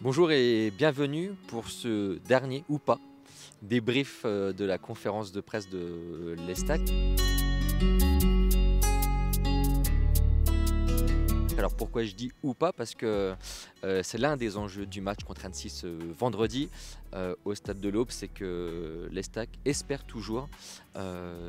Bonjour et bienvenue pour ce dernier ou pas débrief de la conférence de presse de l'Estac. Alors pourquoi je dis ou pas? Parce que c'est l'un des enjeux du match contre Annecy ce vendredi au Stade de l'Aube, c'est que l'Estac espère toujours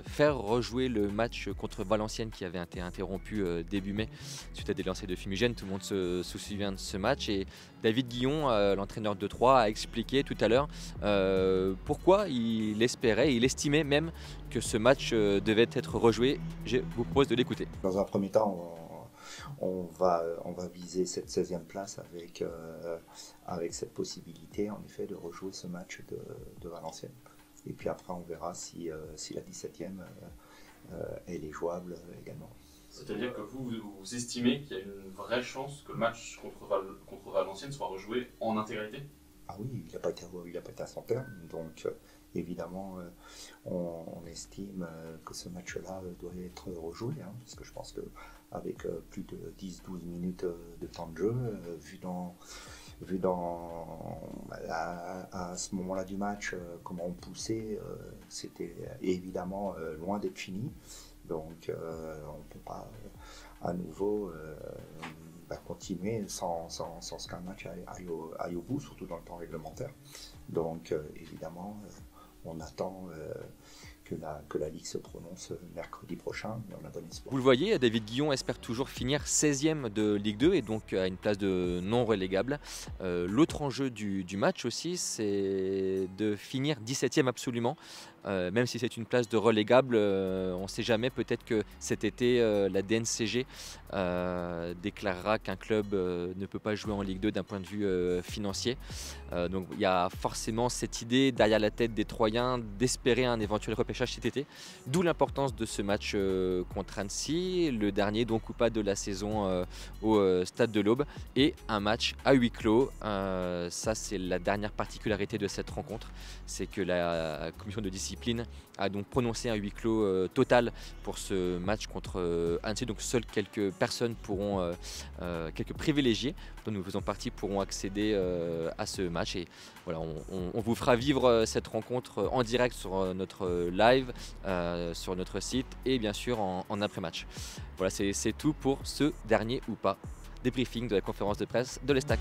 faire rejouer le match contre Valenciennes qui avait été interrompu début mai suite à des lancers de fumigène. Tout le monde se souvient de ce match et David Guillon, l'entraîneur de Troyes, a expliqué tout à l'heure pourquoi il espérait, il estimait même que ce match devait être rejoué. Je vous propose de l'écouter. Dans un premier temps, on va viser cette 16e place avec cette possibilité en effet de rejouer ce match de Valenciennes. Et puis après on verra si la 17e elle est jouable également. C'est-à-dire que vous estimez qu'il y a une vraie chance que le match contre Valenciennes soit rejoué en intégralité? Ah oui, il n'a pas été à son terme, donc évidemment on estime que ce match-là doit être rejoué, parce que je pense qu'avec plus de 10-12 minutes de temps de jeu, à ce moment-là du match, comment on poussait, c'était évidemment loin d'être fini, donc on ne peut pas à nouveau continuer sans qu'un match aille au bout, surtout dans le temps réglementaire. Donc évidemment, on attend que la Ligue se prononce mercredi prochain, mais on a bon espoir. Vous le voyez, David Guillon espère toujours finir 16e de Ligue 2 et donc à une place de non relégable. L'autre enjeu du match aussi, c'est de finir 17e absolument. Même si c'est une place de relégable, on ne sait jamais, peut-être que cet été la DNCG déclarera qu'un club ne peut pas jouer en Ligue 2 d'un point de vue financier. Donc il y a forcément cette idée derrière la tête des Troyens d'espérer un éventuel repêchage cet été, d'où l'importance de ce match contre Annecy, le dernier donc ou pas de la saison au Stade de l'Aube, et un match à huis clos. Ça c'est la dernière particularité de cette rencontre, c'est que la commission de discipline a donc prononcé un huis clos total pour ce match contre Annecy. Donc seules quelques personnes pourront, quelques privilégiés dont nous faisons partie, pourront accéder à ce match. Et voilà, on vous fera vivre cette rencontre en direct sur notre live, sur notre site et bien sûr en après-match. Voilà, c'est tout pour ce dernier ou pas débriefing de la conférence de presse de l'Estac.